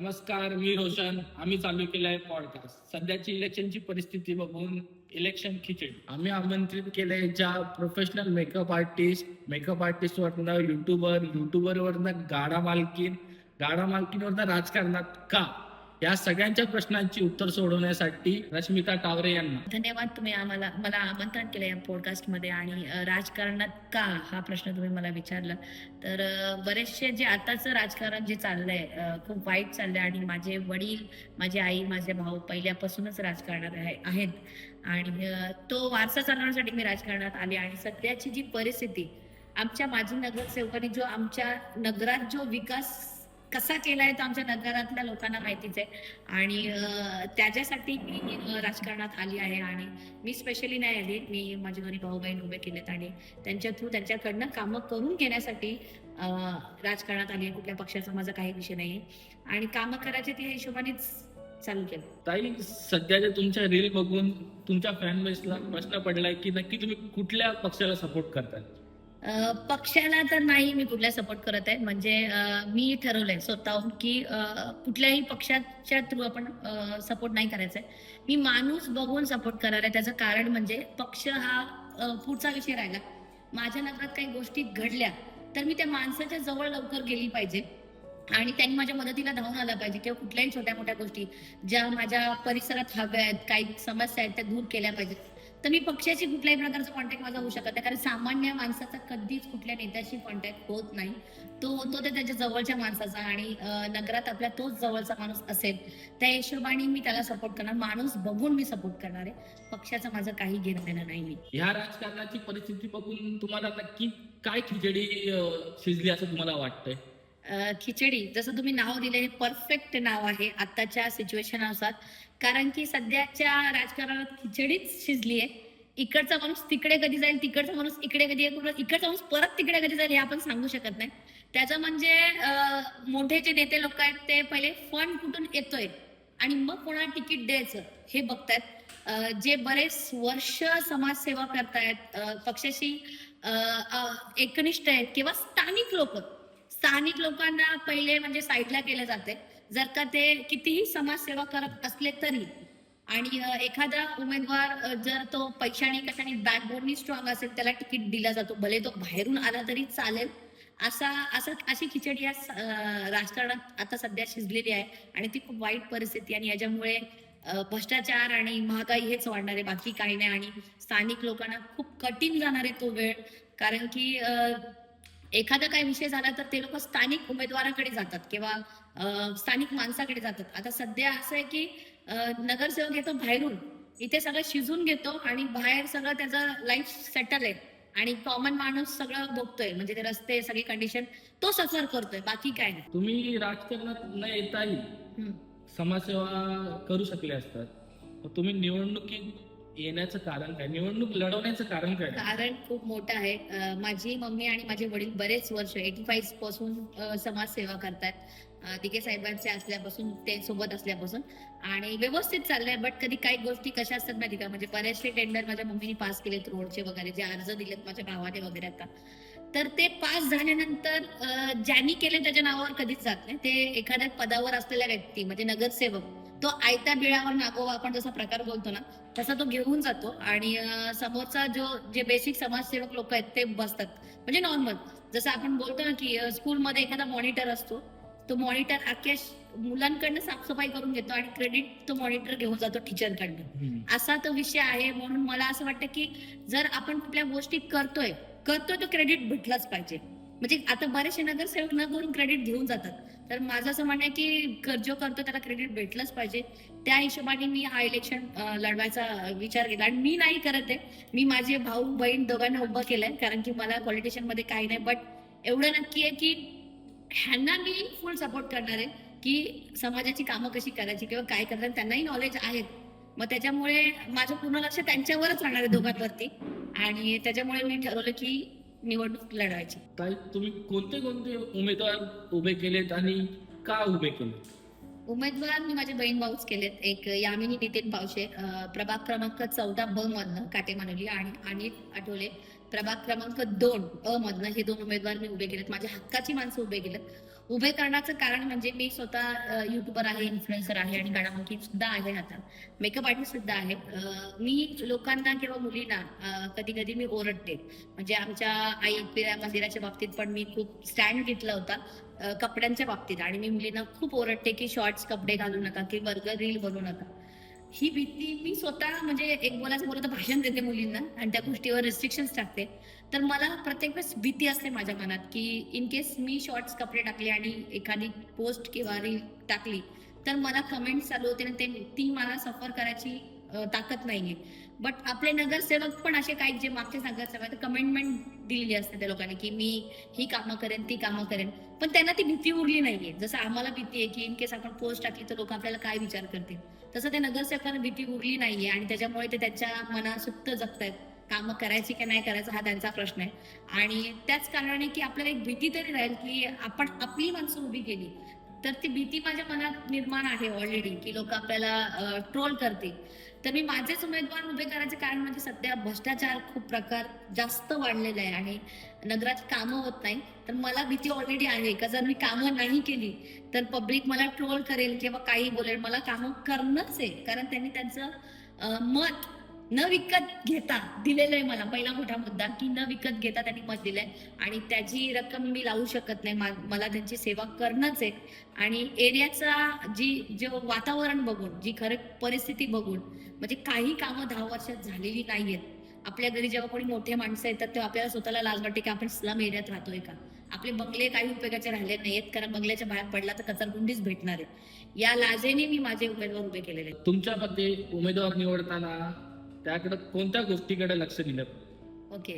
नमस्कार, मी रोशन. आम्ही चालू केलं आहे पॉडकास्ट. सध्याची इलेक्शनची परिस्थिती बघून इलेक्शन खिचडी आम्ही आमंत्रित केले ज्या प्रोफेशनल मेकअप आर्टिस्ट वरनं युट्यूबर वरनं गाडा मालकींवरनं राजकारणात का, या सगळ्यांच्या प्रश्नांची उत्तर सोडवण्यासाठी रश्मिता टावरे यांना धन्यवाद. तुम्ही मला आमंत्रण केलं या पॉडकास्टमध्ये. आणि राजकारणात का हा प्रश्न तुम्ही मला विचारला तर बरेचसे जे आताचं राजकारण जे चाललंय खूप वाईट चाललंय. आणि माझे वडील, माझी आई, माझे भाऊ पहिल्यापासूनच राजकारणात आहेत आणि तो वारसा चालवण्यासाठी मी राजकारणात आले. आणि सध्याची जी परिस्थिती, आमच्या माजी नगरसेवकांनी जो आमच्या नगरात जो विकास कसा केलाय तो आमच्या नगरातल्या लोकांना माहितीच आहे. आणि त्याच्यासाठी मी राजकारणात आली आहे. आणि मी स्पेशली नाही आली, मी माझे दोन्ही भाऊ बहीण उभे केलेत आणि त्यांच्या थ्रू त्यांच्याकडनं कामं करून घेण्यासाठी राजकारणात आली आहे. कुठल्या पक्षाचा माझा काही विषय नाहीये आणि कामं करायचे त्या हिशोबानेच चालू केलं. ताई, सध्याच्या तुमच्या रील बघून तुमच्या फॅन बेसला प्रश्न पडलाय की नक्की तुम्ही कुठल्या पक्षाला सपोर्ट करताय? पक्षाला तर नाही मी कुठल्या सपोर्ट करत आहे. म्हणजे मी ठरवलंय स्वतःहून की कुठल्याही पक्षाच्या थ्रू आपण सपोर्ट नाही करायचा आहे. मी माणूस बघून सपोर्ट करणार आहे. त्याचं कारण म्हणजे पक्ष हा पुढचा विषय राहिला. माझ्या नगरात काही गोष्टी घडल्या तर मी त्या माणसाच्या जवळ लवकर गेली पाहिजे आणि त्यांनी माझ्या मदतीला धावून आला पाहिजे. किंवा कुठल्याही छोट्या मोठ्या गोष्टी ज्या माझ्या परिसरात हव्या आहेत, काही समस्या आहेत, त्या दूर केल्या पाहिजेत. तर मी पक्षाची कुठल्याही प्रकारचा कॉन्टॅक्ट माझा होऊ शकत नाही, कारण सामान्य माणसाचा कधीच कुठल्या नेत्याशी कॉन्टॅक्ट होत नाही. तो होतो ते त्याच्या जवळच्या माणसाचा. आणि नगरात आपल्या तोच जवळचा माणूस असेल त्या हिशोबाने मी त्याला सपोर्ट करणार. माणूस बघून मी सपोर्ट करणार आहे. पक्षाचं माझं काही घेणं देणं नाही. मी ह्या राजकारणाची परिस्थिती बघून तुम्हाला नक्की काय खिचडी शिजली असं तुम्हाला वाटतंय? खिचडी जसं तुम्ही नाव दिले हे परफेक्ट नाव आहे आताच्या सिच्युएशननुसार. कारण की सध्याच्या राजकारणात खिचडीच शिजली आहे. इकडचा माणूस तिकडे कधी जाईल, तिकडचा माणूस इकडे कधी येईल, इकडचा माणूस परत तिकडे कधी जाईल हे आपण सांगू शकत नाही. त्याचं म्हणजे मोठे जे नेते लोक आहेत ते पहिले फंड कुठून येतोय आणि मग कोणाला तिकीट द्यायचं हे बघतायत. जे बरेच वर्ष समाजसेवा करतायत, पक्षाशी एकनिष्ठ आहेत किंवा स्थानिक लोकांना पहिले म्हणजे साईडला केलं जाते, जर का ते कितीही समाजसेवा करत असले तरी. आणि एखादा उमेदवार जर तो पैशाने कशाने बॅकबोननी स्ट्रॉंग असेल त्याला तिकीट दिला जातो, भले तो बाहेरून आला तरी चालेल. अशी खिचडी या राजकारणात आता सध्या शिजलेली आहे आणि ती खूप वाईट परिस्थिती. आणि याच्यामुळे भ्रष्टाचार आणि महागाई हेच वाढणार आहे, बाकी काही नाही. आणि स्थानिक लोकांना खूप कठीण जाणार आहे तो वेळ. कारण की एखादा काही विषय झाला तर ते लोक स्थानिक उमेदवाराकडे जातात किंवा स्थानिक माणसाकडे जातात. आता सध्या असं आहे की नगरसेवक येतो बाहेरून, इथे सगळं शिजून घेतो आणि बाहेर सगळं त्याचं लाईफ सेटल आहे आणि कॉमन माणूस सगळं बघतोय. म्हणजे ते रस्ते सगळी कंडिशन तो सफर करतोय, बाकी काय नाही. तुम्ही राजकारणात न येताही समाजसेवा करू शकले असतात, मग तुम्ही निवडणुकीत येण्याचं कारण काय, निवडणूक लढवण्याचं कारण काय? कारण खूप मोठं आहे. माझी मम्मी आणि माझे वडील बरेच वर्ष 85 पासून समाजसेवा करतात. दिघे साहेबांचे असल्यापासून, ते सोबत असल्यापासून आणि व्यवस्थित चाललंय. बट कधी काही गोष्टी कशा असतात माहिती का, म्हणजे बरेचसे टेंडर माझ्या मम्मीने पास केलेत रोडचे वगैरे, जे अर्ज दिलेत माझ्या भावाने वगैरे आता, तर ते पास झाल्यानंतर ज्यांनी केले त्याच्या नावावर कधीच जात नाही. ते एखाद्या पदावर असलेल्या व्यक्ती म्हणजे नगरसेवक, तो आयत्या बिळावर नागोबा आपण जसा प्रकार बोलतो ना तसा तो घेऊन जातो. आणि समोरचा जे बेसिक समाजसेवक लोक आहेत ते बसतात. म्हणजे नॉर्मल जसं आपण बोलतो ना की स्कूलमध्ये एखादा मॉनिटर असतो, तो मॉनिटर अख्ख्या मुलांकडनं साफसफाई करून घेतो आणि क्रेडिट तो मॉनिटर घेऊन जातो टीचरकडनं. असा तो विषय आहे. म्हणून मला असं वाटतं की जर आपण कुठल्या गोष्टी करतोय तो क्रेडिट भेटलाच पाहिजे. म्हणजे आता बरेचसे नगरसेवक न करून क्रेडिट घेऊन जातात. तर माझं असं म्हणणं आहे की जो करतो त्याला क्रेडिट भेटलंच पाहिजे. त्या हिशोबाने मी हा इलेक्शन लढवायचा विचार केला. आणि मी नाही करत आहे, मी माझे भाऊ बहीण दोघांना उभं केलंय. कारण की मला पॉलिटिशियन मध्ये काही नाही. बट एवढं नक्की आहे की ह्यांना मी फुल सपोर्ट करणार आहे की समाजाची कामं कशी करायची किंवा काय करतात, त्यांनाही नॉलेज आहेत. मग त्याच्यामुळे माझं पूर्ण लक्ष त्यांच्यावरच राहणार आहे, दोघांवरती. आणि त्याच्यामुळे मी ठरवलं की निवडणूक लढवायची. ताई, तुम्ही कोणते उमेदवार उभे केलेत आणि का उभे केले? उमेदवार मी माझे बहीण भाऊच केलेत. एक यामिनी नितीन पावशे, प्रभाग क्रमांक 14 ब मधनं काटेमानवली, आणि अनिल आठवले प्रभाग क्रमांक 2 अ मधनं हे 2 उमेदवार मी उभे केलेत. माझ्या हक्काची माणसं उभे केलेत. उभे करण्याचं कारण म्हणजे मी स्वतः युट्यूबर आहे, इन्फ्लुएन्सर आहे आणि गाण्यामालकी सुद्धा आहे, आता मेकअप आर्टिस्ट सुद्धा आहे. मी लोकांना किंवा मुलींना कधी कधी मी ओरडते. म्हणजे आमच्या आई मंदिराच्या बाबतीत पण मी खूप स्टँड घेतला होता कपड्यांच्या बाबतीत, आणि मी मुलींना खूप ओरडते की शॉर्ट्स कपडे घालू नका, की बर्गर रील बनवू नका. ही भीती मी स्वतः म्हणजे एक बोलायचं भाषण देते मुलींना आणि त्या गोष्टीवर रिस्ट्रिक्शन्स टाकते. तर मला प्रत्येक वेळेस भीती असते माझ्या मनात की इन केस मी शॉर्ट्स कपडे टाकले आणि एखादी पोस्ट किंवा रील टाकली तर मला कमेंट चालू होते आणि ती मला सफर करायची ताकद नाहीये. बट आपले नगरसेवक पण असे काही जे मागचे नगरसेवक कमेंटमेंट दिलेली असते त्या लोकांनी की मी ही कामं करेन, ती कामं करेन, पण त्यांना ती भीती उरली नाहीये. जसं आम्हाला भीती आहे की इन केस आपण पोस्ट टाकली तर लोक आपल्याला काय विचार करतील, तसं त्या नगरसेवकांना भीती उरली नाहीये आणि त्याच्यामुळे ते त्यांच्या मनासुप्त जगतायत. कामं करायची की नाही करायचं हा त्यांचा प्रश्न आहे. आणि त्याच कारणाने की आपल्याला एक भीती तरी राहील की आपण आपली माणसं उभी केली तर ती भीती माझ्या मनात निर्माण आहे ऑलरेडी की लोक आपल्याला ट्रोल करतील. तर मी माझेच उमेदवार उभे करायचे कारण म्हणजे सध्या भ्रष्टाचार खूप प्रकार जास्त वाढलेला आहे आणि नगरात कामं होत नाही. तर मला भीती ऑलरेडी आहे का जर मी कामं नाही केली तर पब्लिक मला ट्रोल करेल किंवा काही बोलेल. मला कामं करणंच आहे कारण त्यांनी त्यांचं मत न विकत घेता दिलेलं आहे. मला पहिला मोठा मुद्दा की न विकत घेता त्यांनी मत दिलंय आणि त्याची रक्कम मी लावू शकत नाही. मला त्यांची सेवा करणंच आहे आणि एरियाचा जो वातावरण बघून, जी खरी परिस्थिती बघून, म्हणजे काही कामं 10 वर्षात झालेली नाहीयेत. आपल्या घरी जेव्हा कोणी मोठे माणसं येतात तेव्हा आपल्याला स्वतःला लाज वाटते की आपण स्लम एरियात राहतोय का. आपले बंगले काही उपयोगाचे राहिले नाहीयेत कारण बंगल्याच्या बाहेर पडला तर कचरगुंडीच भेटणार आहे. या लाजेने मी माझे उमेदवार उभे केलेले आहेत. तुमच्या मते उमेदवार निवडताना त्याकडे कोणत्या गोष्टीकडे लक्ष दिलं? ओके.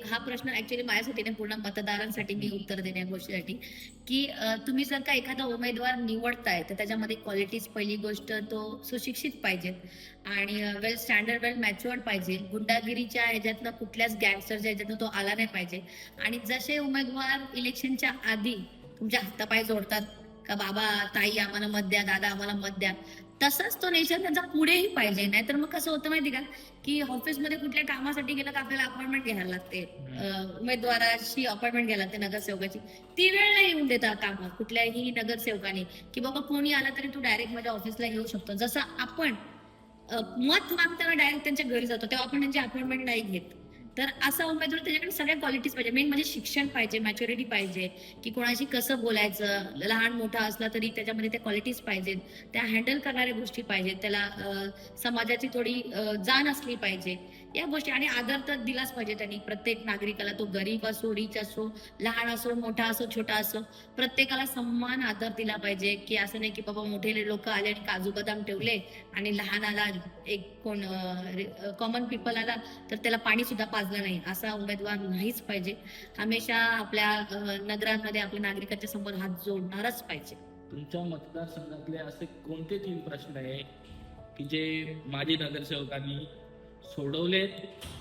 हा प्रश्न ऍक्च्युली माझ्यासाठी नाही, पूर्ण मतदारांसाठी मी उत्तर देण्या गोष्टीसाठी की तुम्ही जर का एखादा उमेदवार निवडताय तर त्याच्यामध्ये क्वालिटीज, पहिली गोष्ट तो सुशिक्षित पाहिजे आणि वेल स्टँडर्ड, वेल मॅच्युअर्ड पाहिजे. गुंडागिरीच्या ह्याच्यातनं, कुठल्याच गँगस्टरच्या ह्याच्यातनं तो आला नाही पाहिजे. आणि जसे उमेदवार इलेक्शनच्या आधी तुमच्या हातापाय जोडतात का बाबा ताई आम्हाला मत द्या, दादा आम्हाला मत द्या, तसंच तो नेचर त्यांचा पुढेही पाहिजे. नाहीतर मग कसं होतं माहिती का की ऑफिसमध्ये कुठल्या कामासाठी गेलं का आपल्याला अपॉइंटमेंट घ्यायला लागते, उमेदवाराशी अपॉइंटमेंट घ्यायला लागते नगरसेवकाची. ती वेळ नाही येऊन देता कामं कुठल्याही नगरसेवकाने की बाबा कोणी आला तरी तू डायरेक्ट माझ्या ऑफिसला येऊ शकतो. जसं आपण मत मागताना डायरेक्ट त्यांच्या घरी जातो तेव्हा आपण त्यांची अपॉइंटमेंट नाही घेत. तर असा उमेदवार त्याच्याकडे सगळ्या क्वालिटीज पाहिजे. मेन म्हणजे शिक्षण पाहिजे, मॅच्युरिटी पाहिजे की कोणाशी कसं बोलायचं, लहान मोठा असला तरी त्याच्यामध्ये त्या क्वालिटीज पाहिजेत, त्या हँडल करणाऱ्या गोष्टी पाहिजेत, त्याला समाजाची थोडी जाण असली पाहिजे या गोष्टी. आणि आदर तर दिलाच पाहिजे त्यांनी प्रत्येक नागरिकाला. तो गरीब असो, रिच असो, लहान असो, मोठा असो, छोटा असो, प्रत्येकाला सन्मान आदर दिला पाहिजे. की असं नाही की बाबा मोठे लोक आले आणि काजू बदाम ठेवले आणि लहानाला एक कोण कॉमन पीपल आला तर त्याला पाणी सुद्धा पाजलं नाही, असा उमेदवार नाहीच पाहिजे. हमेशा आपल्या नगरांमध्ये आपल्या नागरिकांच्या समोर हात जोडणारच पाहिजे. तुमच्या मतदारसंघातले असे कोणते 3 प्रश्न आहे की जे माजी नगरसेवकांनी सोडवलेत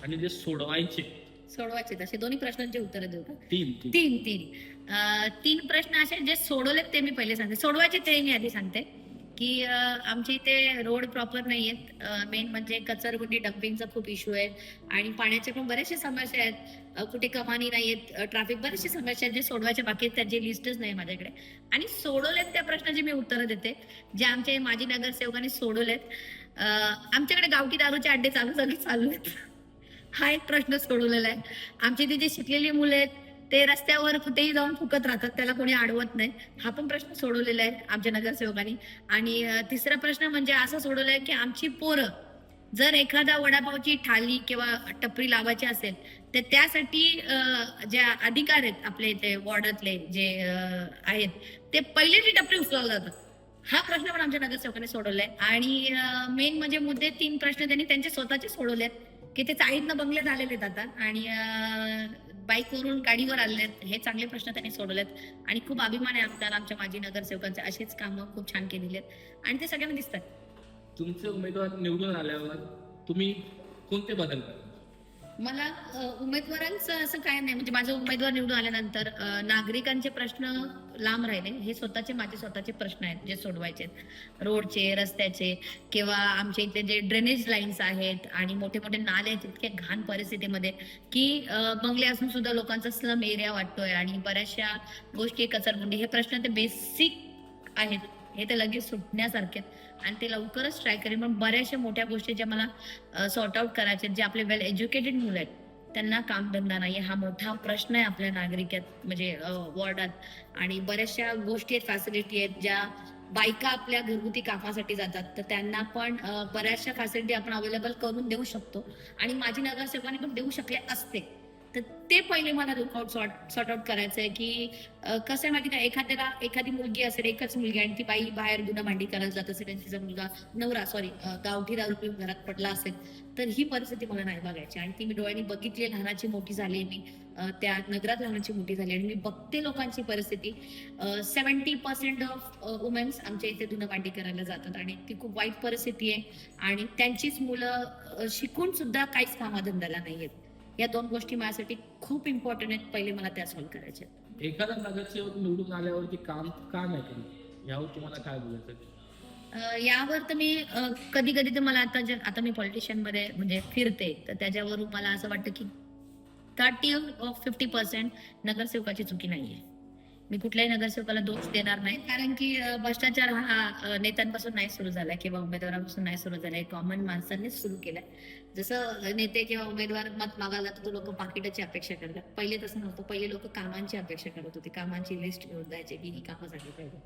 आणि जे सोडवायचे तसे दोन्ही प्रश्नांची उत्तरं देऊ का? 3 तीन प्रश्न असे जे सोडवलेत ते मी पहिले सांगते, सोडवायचे ते मी आधी सांगते. की आमच्या इथे रोड प्रॉपर नाहीयेत. मेन म्हणजे कचरगुंडी डम्पिंगचा खूप इश्यू आहे आणि पाण्याच्या पण बऱ्याचशा समस्या आहेत. कुठे कमानी नाहीयेत, ट्रॅफिक, बरेचसे समस्या आहेत जे सोडवायच्या बाकी आहेत, त्यांची लिस्टच नाही माझ्याकडे. आणि सोडवलेत त्या प्रश्नाची मी उत्तरं देते जे आमचे माजी नगरसेवकांनी सोडवलेत. आमच्याकडे गावठी दारूचे अड्डे चालू आहेत, हा एक प्रश्न सोडवलेला आहे. आमची इथे जे शिकलेली मुलं आहेत ते रस्त्यावर कुठेही जाऊन फुकत राहतात, त्याला कोणी अडवत नाही, हा पण प्रश्न सोडवलेला आहे आमच्या नगरसेवकांनी. आणि तिसरा प्रश्न म्हणजे असं सोडवलाय की आमची पोरं जर एखादा वडापावची थाली किंवा टपरी लावायची असेल तर त्यासाठी जे अधिकार आहेत आपले इथे वॉर्डातले जे आहेत ते पहिले ती टपरी उचलायला जातात. हा प्रश्न पण आमच्या नगरसेवकांनी सोडवलाय. आणि मेन म्हणजे मुद्दे 3 प्रश्न त्यांनी त्यांचे स्वतःचे सोडवलेत की ते चाळीतनं बंगले झालेले आहेत आता आणि बाईकवरून गाडीवर आलेत. हे चांगले प्रश्न त्यांनी सोडवलेत आणि खूप अभिमान आहे आमच्याला आमच्या माजी नगरसेवकांचे. असेच कामं खूप छान केलेली आहेत आणि ते सगळ्यांना दिसतात. तुमचे उमेदवार निवडून आल्यावर तुम्ही कोणते बदल कराल? मला उमेदवारांचं असं काय नाही, म्हणजे माझे उमेदवार निवडून आल्यानंतर नागरिकांचे प्रश्न लांब राहिले. हे माझे स्वतःचे प्रश्न आहेत जे सोडवायचे आहेत. रोडचे, रस्त्याचे किंवा आमच्या इथे जे ड्रेनेज लाईन्स आहेत आणि मोठे मोठे नाले आहेत इतके घाण परिस्थितीमध्ये की बंगले असून सुद्धा लोकांचा स्लम एरिया वाटतोय आणि बऱ्याचशा गोष्टी कचरकुंडी. हे प्रश्न ते बेसिक आहेत, हे ते लगेच सुटण्यासारखे आहेत आणि ते लवकरच ट्राय करेन. पण बऱ्याचशा मोठ्या गोष्टी ज्या मला सॉर्ट आउट करायचे, जे आपले वेल एज्युकेटेड मुलं आहेत त्यांना कामधंदा नाही, हा मोठा प्रश्न आहे आपल्या नागरिकात म्हणजे वॉर्डात. आणि बऱ्याचशा गोष्टी आहेत, फॅसिलिटी आहेत ज्या बायका आपल्या घरगुती कामासाठी जातात तर त्यांना पण बऱ्याचशा फॅसिलिटी आपण अवेलेबल करून देऊ शकतो आणि माझी नगरसेवकांनी पण देऊ शकले असते. तर ते पहिले मला लुकआउट सॉर्ट आउट करायचं आहे की कसं आहे माहिती का, एखादी मुलगी असेल, एकच मुलगी आणि ती बाई बाहेर भांडी करायला जात असेल आणि तिचा नवरा गावठी दारू पिऊन घरात पडला असेल तर ही परिस्थिती मला नाही बघायची. आणि ती मी डोळ्यांनी बघितली, लहानाची मोठी झाली मी, त्या नगरात लहानाची मोठी झाली आणि मी बघते लोकांची परिस्थिती. 70% ऑफ वुमेन्स आमच्या इथे धुणं भांडी करायला जातात आणि ती खूप वाईट परिस्थिती आहे आणि त्यांचीच मुलं शिकून सुद्धा काहीच कामाधंद्याला नाहीयेत. या दोन गोष्टी माझ्यासाठी खूप इम्पॉर्टंट आहेत, पहिले मला त्या सॉल्व्ह करायच्या. एखादा नगरसेवक निवडून आल्यावरती काम का नाही केलं यावर तुम्हाला काय बोलायचं? यावर तर मी कधी कधी तर मला आता मी पॉलिटिशियन मध्ये म्हणजे फिरते तर त्याच्यावरून मला असं वाटतं की 30-50% नगरसेवकाची चुकी नाहीये. मी कुठल्याही नगरसेवकाला दोष देणार नाही, कारण की भ्रष्टाचार हा नेत्यांपासून नाही सुरू झालाय किंवा उमेदवारापासून नाही सुरू झालाय, कॉमन माणसांनीच सुरू केलाय. जसं नेते किंवा उमेदवार मत मागायला तर लोक पाकिटाची अपेक्षा करतात. पहिले तसं नव्हतं, पहिले लोक कामांची अपेक्षा करत होते, कामांची लिस्ट घेऊन जायचे की ही कामं झाली पाहिजे.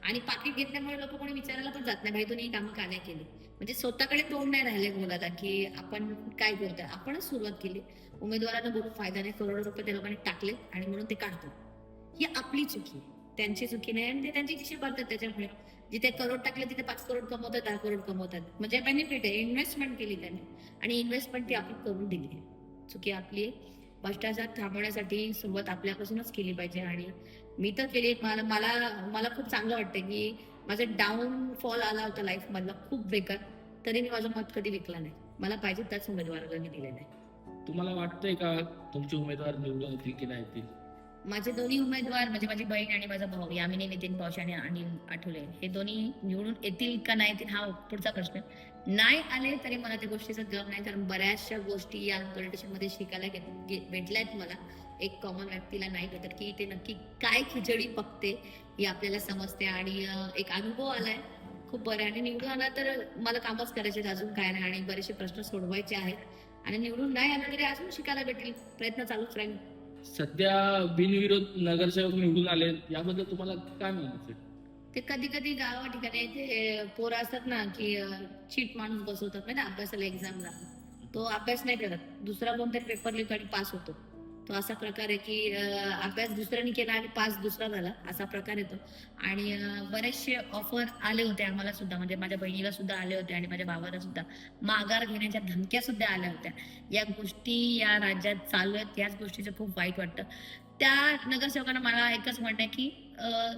आणि पाकिट घेतल्यामुळे लोक कोणी विचारायला पण जात नाही, भाई तुम्ही ही कामं का नाही केली. म्हणजे स्वतःकडे तोंड नाही राहिले बोलायला की आपण काय करतोय, आपणच सुरुवात केली. उमेदवारांना बोलून फायदा नाही, करोडो रुपये त्या लोकांनी टाकले आणि म्हणून ते काढतात. ही आपली चुकी, त्यांची चुकी नाही आणि ते त्यांची खिशी भरतात. त्याच्यामुळे जिथे करोड टाकले तिथे 5 करोड कमवतात, 10 करोड कमवतात. म्हणजे बेनिफिट आहे, इन्व्हेस्टमेंट केली त्यांनी आणि इन्व्हेस्टमेंट ती आपण करून दिली आहे. चुकी आपली आहे. भ्रष्टाचार थांबवण्यासाठी सुरुवात आपल्यापासूनच केली पाहिजे आणि मी तर केली. मला खूप चांगलं वाटतं की माझा डाऊनफॉल आला होता लाईफ मधला खूप बेकार, तरी मी माझं मत कधी विकला नाही. मला पाहिजे त्याच उमेदवाराला मी दिले नाही. तुम्हाला वाटतंय का तुमचे उमेदवार निवडून येतील की नाही येतील? माझे दोन्ही उमेदवार म्हणजे माझी बहीण आणि माझा भाऊ यामिनी नितीन पावशे आणि अनिल आठवले हे दोन्ही निवडून येतील का नाही येतील हा पुढचा प्रश्न. नाही आले तरी मला त्या गोष्टीचा गम नाही, कारण बऱ्याचशा गोष्टी या पॉलिटिशियन मध्ये शिकायला भेटल्यात मला. एक कॉमन व्यक्तीला नाही भेटत की ते नक्की काय खिचडी पकते हे आपल्याला समजते आणि एक अनुभव आलाय खूप बरं. आणि निवडून आला तर मला कामच करायचे, अजून काय नाही, आणि बरेचसे प्रश्न सोडवायचे आहेत आणि निवडून नाही आला तरी अजून शिकायला भेटेल, प्रयत्न चालूच राहील. सध्या बिनविरोध नगरसेवक निवडून आले, याबद्दल तुम्हाला काय म्हणायचं? ते कधी कधी गावा ठिकाणी ते पोरं असतात ना की चीट माणूस बसवतात ना अभ्यासाला, एक्झामला. तो अभ्यास नाही करत, दुसरा कोणतरी पेपर लिहितो आणि पास होतो. तो असा प्रकार आहे की अभ्यास दुसऱ्याने केला आणि पास दुसरा झाला, असा प्रकार येतो. आणि बरेचसे ऑफर आले होते आम्हाला सुद्धा, म्हणजे माझ्या बहिणीला सुद्धा आले होते आणि माझ्या भावाला सुद्धा माघार घेण्याच्या धमक्या सुद्धा आल्या होत्या. या गोष्टी या राज्यात चालू आहेत, याच गोष्टीचं खूप वाईट वाटतं. त्या नगरसेवकांना मला एकच म्हणणं आहे की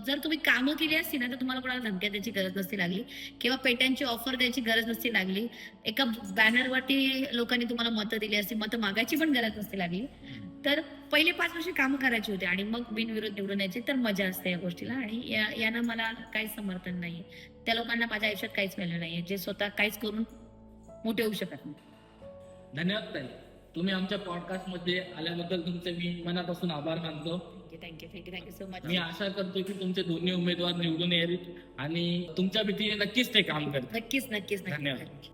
जर तुम्ही कामं केली असती ना तर तुम्हाला कोणाला धमक्या द्यायची गरज नसती लागली किंवा पेट्यांची ऑफर द्यायची गरज नसती लागली. एका बॅनरवरती लोकांनी तुम्हाला मतं दिली असती, मतं मागायची पण गरज नसती लागली. तर पहिले 5 वर्ष कामं करायची होती आणि मग बिनविरोध निवडून यायचे, तर मजा असते या गोष्टीला. आणि यांना मला काहीच समर्थन नाहीये. त्या लोकांना माझ्या आयुष्यात काहीच व्हॅल्यू नाहीये जे स्वतः काहीच करून मोठे होऊ शकत नाही. धन्यवाद ताई, तुम्ही आमच्या पॉडकास्ट मध्ये आल्याबद्दल तुमचे मी मनापासून आभार मानतो. Thank you so much. मी आशा करतो की तुमचे दोन्ही उमेदवार निवडून येईल आणि तुमच्या भीतीने नक्कीच ते काम करतील. नक्कीच. धन्यवाद.